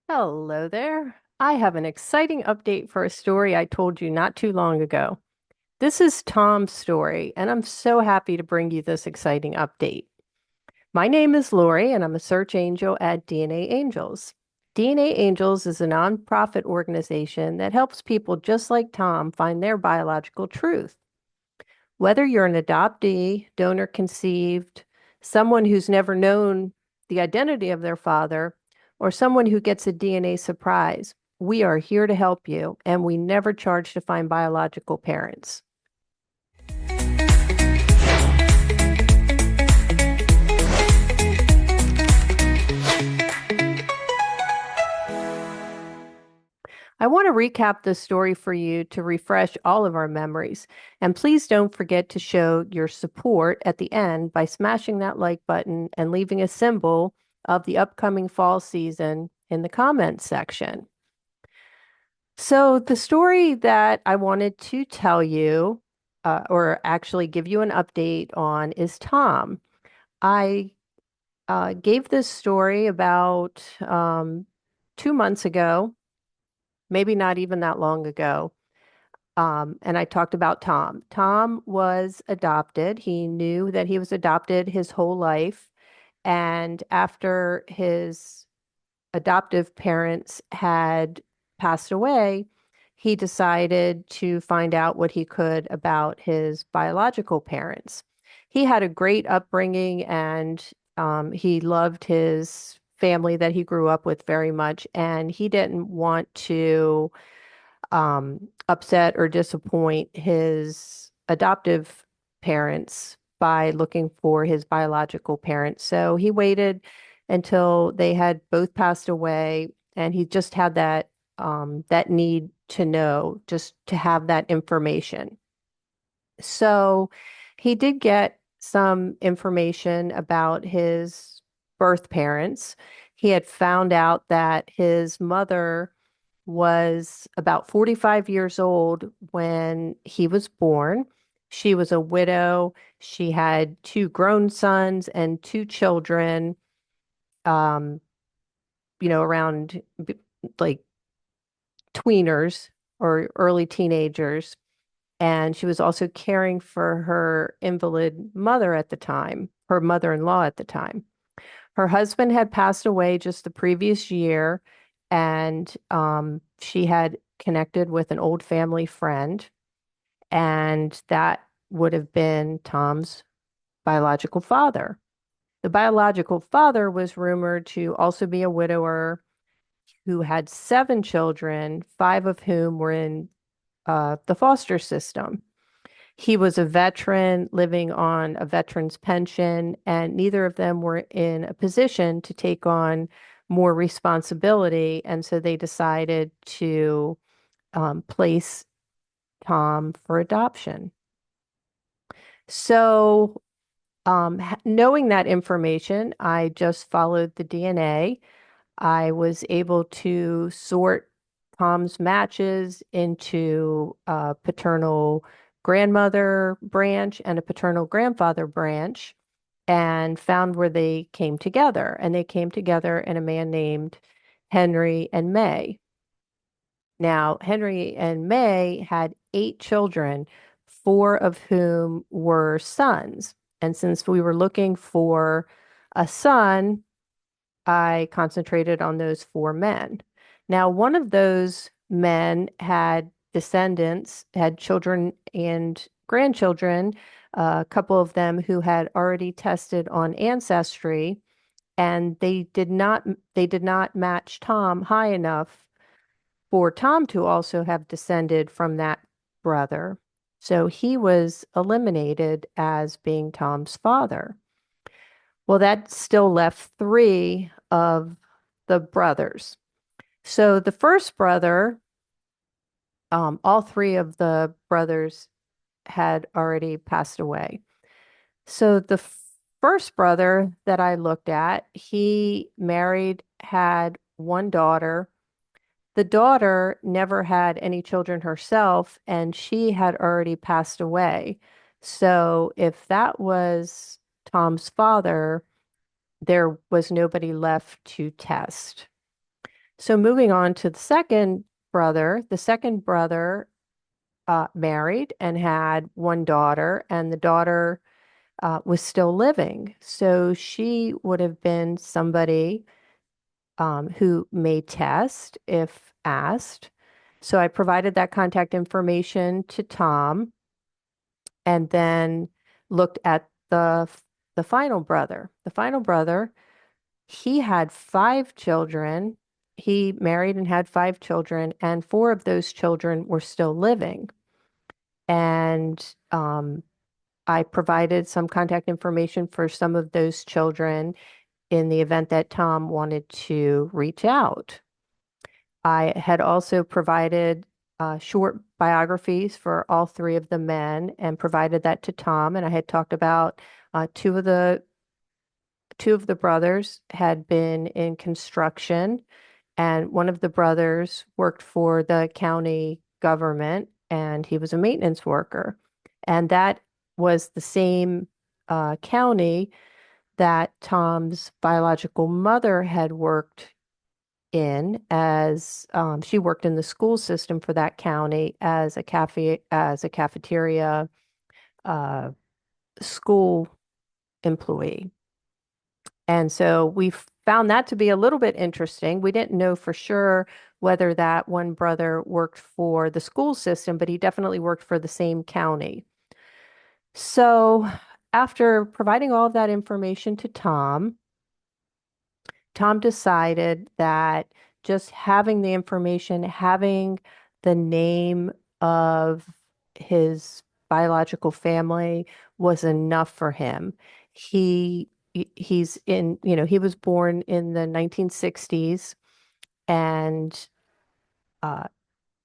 Hello there. I have an exciting update for a story I told you not too long ago. This is Tom's story, and I'm so happy to bring you this exciting update. My name is Lori, and I'm a search angel at DNAngels. DNAngels is a nonprofit organization that helps people just like Tom find their biological truth. Whether you're an adoptee, donor conceived, someone who's never known the identity of their father, or someone who gets a DNA surprise, we are here to help you, and we never charge to find biological parents. I want to recap this story for you to refresh all of our memories. And please don't forget to show your support at the end by smashing that like button and leaving a symbol of the upcoming fall season in the comments section. So, the story that I wanted to tell you, or actually give you an update on, is Tom. I gave this story about 2 months ago, maybe not even that long ago. And I talked about Tom. Tom was adopted. He knew that he was adopted his whole life. And after his adoptive parents had passed away, he decided to find out what he could about his biological parents. He had a great upbringing and he loved his family that he grew up with very much. And he didn't want to upset or disappoint his adoptive parents by looking for his biological parents. So he waited until they had both passed away, and he just had that need to know, just to have that information. So he did get some information about his birth parents. He had found out that his mother was about 45 years old when he was born. She was a widow. She had two grown sons and two children, um, around like tweeners or early teenagers. And she was also caring for her invalid mother at the time, her mother-in-law at the time. Her husband had passed away just the previous year, and she had connected with an old family friend, and that would have been Tom's biological father. The biological father was rumored to also be a widower who had seven children, five of whom were in the foster system. He was a veteran living on a veteran's pension, and neither of them were in a position to take on more responsibility. And so they decided to place Tom for adoption. So, knowing that information, I just followed the DNA. I was able to sort Tom's matches into a paternal grandmother branch and a paternal grandfather branch and found where they came together. And they came together in a man named Henry and May. Now, Henry and May had eight children, four of whom were sons. And since we were looking for a son, I concentrated on those four men. Now, one of those men had descendants, had children and grandchildren, a couple of them who had already tested on Ancestry, and they did not match Tom high enough for Tom to also have descended from that brother. So he was eliminated as being Tom's father. Well, that still left three of the brothers. So the first brother, all three of the brothers had already passed away. So the first brother that I looked at, he married, had one daughter. The daughter never had any children herself, and she had already passed away. So if that was Tom's father, there was nobody left to test. So moving on to the second brother married and had one daughter, and the daughter was still living. So she would have been somebody who may test if asked. So I provided that contact information to Tom and then looked at the final brother. The final brother, he had five children. He married and had five children, and four of those children were still living. And I provided some contact information for some of those children in the event that Tom wanted to reach out. I had also provided short biographies for all three of the men and provided that to Tom. And I had talked about two of the brothers had been in construction, and one of the brothers worked for the county government, and he was a maintenance worker. And that was the same county that Tom's biological mother had worked in as she worked in the school system for that county as a cafeteria uh, school employee. And so we found that to be a little bit interesting. We didn't know for sure whether that one brother worked for the school system, but he definitely worked for the same county. So after providing all of that information to Tom, Tom decided that just having the information, having the name of his biological family was enough for him. He's in, he was born in the 1960s, and uh,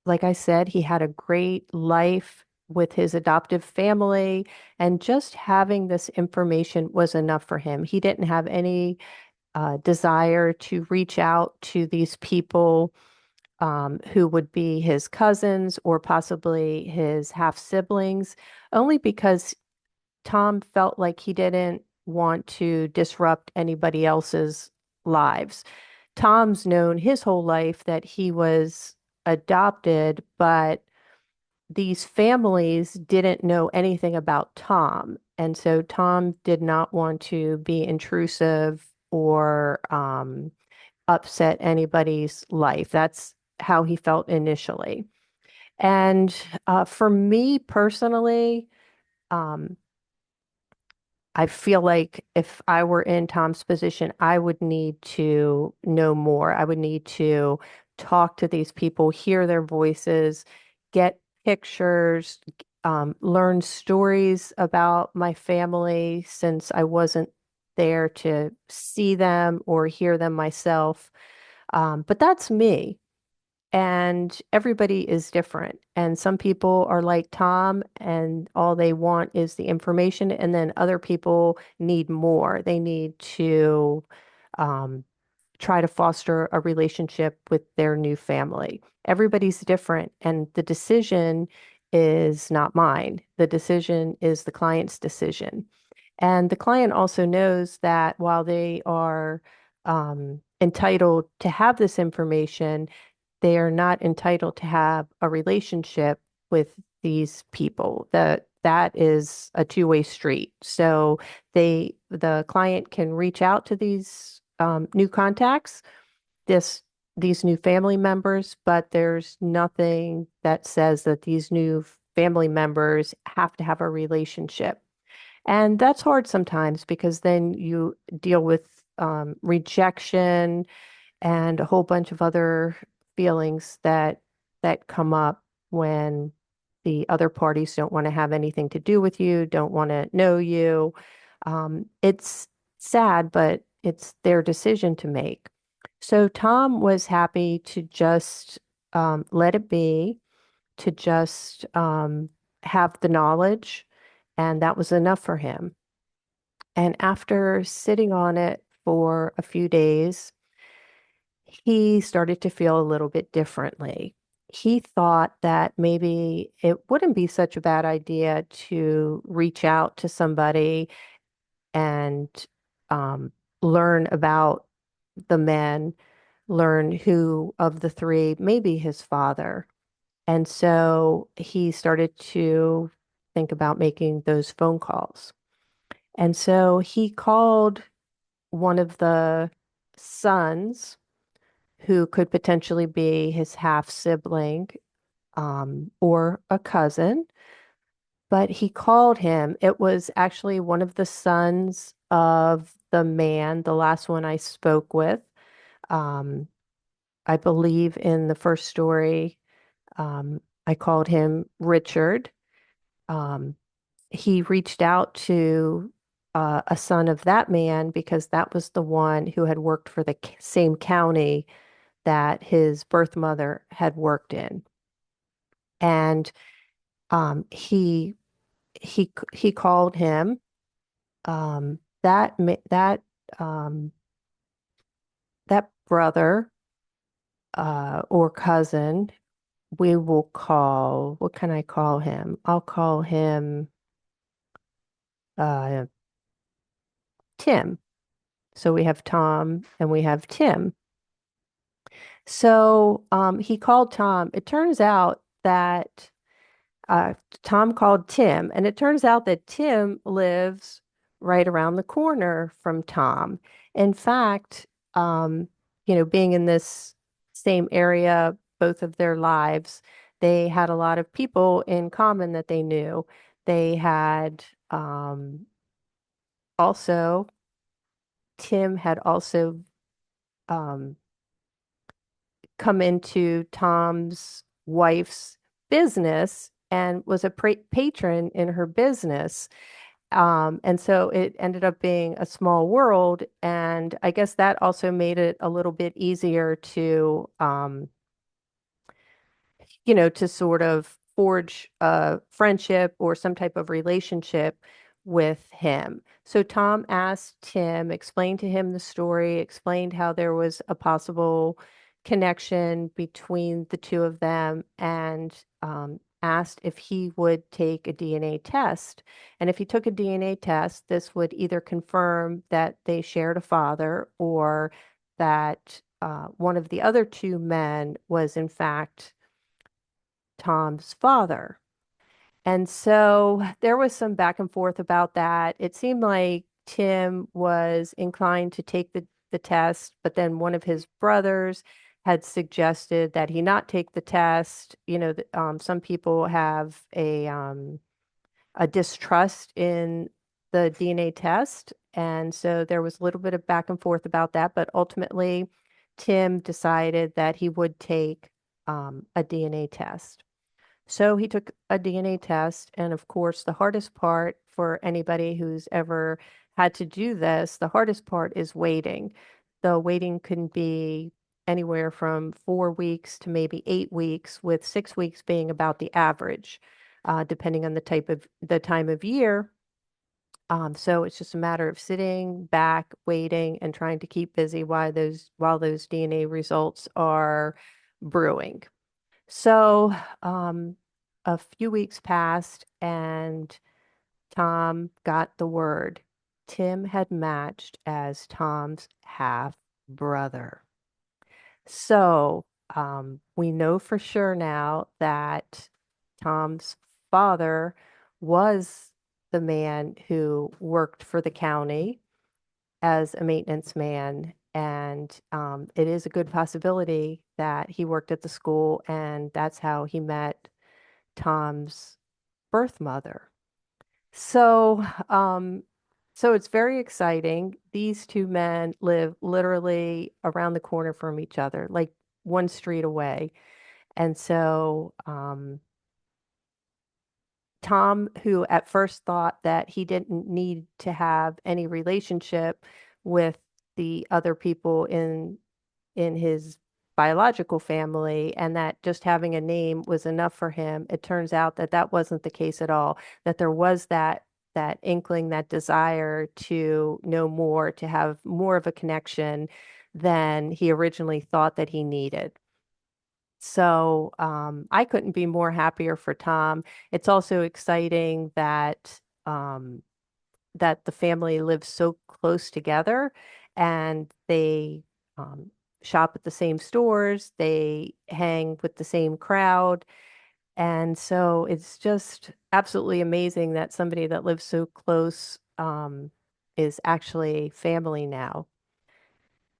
like I said, he had a great life with his adoptive family, and just having this information was enough for him. He didn't have any desire to reach out to these people who would be his cousins or possibly his half siblings, only because Tom felt like he didn't want to disrupt anybody else's lives. Tom's known his whole life that he was adopted, but these families didn't know anything about Tom. And so Tom did not want to be intrusive or upset anybody's life. That's how he felt initially. And for me personally, um, I feel like if I were in Tom's position, I would need to know more. I would need to talk to these people, hear their voices, get pictures, learn stories about my family since I wasn't there to see them or hear them myself. But that's me. And everybody is different. And some people are like Tom, and all they want is the information. And then other people need more. They need to um, try to foster a relationship with their new family. Everybody's different. And the decision is not mine. The decision is the client's decision. And the client also knows that while they are entitled to have this information, they are not entitled to have a relationship with these people. That is a two-way street. So the client can reach out to these new contacts, this these new family members, but there's nothing that says that these new family members have to have a relationship. And that's hard sometimes because then you deal with rejection and a whole bunch of other feelings that come up when the other parties don't want to have anything to do with you, don't want to know you. It's sad, but it's their decision to make. So Tom was happy to just let it be, to just have the knowledge, and that was enough for him. And after sitting on it for a few days, he started to feel a little bit differently. He thought that maybe it wouldn't be such a bad idea to reach out to somebody and um, learn about the men learn who of the three may be his father. And so he started to think about making those phone calls. And so he called one of the sons who could potentially be his half sibling, or a cousin, but he called him. It was actually one of the sons of the man, the last one I spoke with. Um, I believe in the first story, I called him Richard. Um, he reached out to a son of that man because that was the one who had worked for the same county that his birth mother had worked in. And he called him. That um, that brother, or cousin, we will call. What can I call him? I'll call him uh, Tim. So we have Tom and we have Tim. So he called Tom. It turns out that uh, Tom called Tim, and it turns out that Tim lives right around the corner from Tom. In fact, um, being in this same area, both of their lives, they had a lot of people in common that they knew. They had also, Tim had also um, come into Tom's wife's business and was a patron in her business. And so it ended up being a small world. And I guess that also made it a little bit easier to sort of forge a friendship or some type of relationship with him. So Tom asked Tim, explained to him the story, explained how there was a possible connection between the two of them, and asked if he would take a DNA test. And if he took a DNA test, this would either confirm that they shared a father or that one of the other two men was, in fact, Tom's father. And so there was some back and forth about that. It seemed like Tim was inclined to take the test, but then one of his brothers had suggested that he not take the test. Some people have a distrust in the DNA test. And so there was a little bit of back and forth about that, but ultimately, Tim decided that he would take a DNA test. So he took a DNA test, and of course, the hardest part for anybody who's ever had to do this, the hardest part is waiting. The waiting can be anywhere from 4 weeks to maybe 8 weeks, with 6 weeks being about the average, depending on the time of year. So it's just a matter of sitting back, waiting, and trying to keep busy while those DNA results are brewing. So, a few weeks passed, and Tom got the word. Tim had matched as Tom's half brother. So, we know for sure now that Tom's father was the man who worked for the county as a maintenance man. And it is a good possibility that he worked at the school, and that's how he met Tom's birth mother. So, so it's very exciting. These two men live literally around the corner from each other, like one street away. And so, Tom, who at first thought that he didn't need to have any relationship with the other people in his biological family, and that just having a name was enough for him, it turns out that that wasn't the case at all, that there was that inkling, that desire to know more, to have more of a connection than he originally thought that he needed. So I couldn't be more happier for Tom. It's also exciting that the family lives so close together, and um, shop at the same stores, they hang with the same crowd. And so it's just absolutely amazing that somebody that lives so close is actually family now.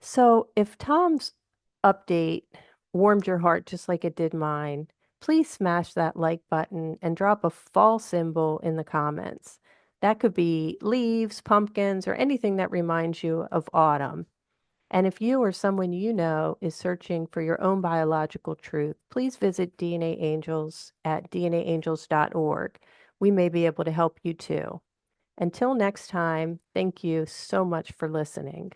So if Tom's update warmed your heart just like it did mine, please smash that like button and drop a fall symbol in the comments. That could be leaves, pumpkins, or anything that reminds you of autumn. And if you or someone you know is searching for your own biological truth, please visit DNA Angels at dnaangels.org. We may be able to help you too. Until next time, thank you so much for listening.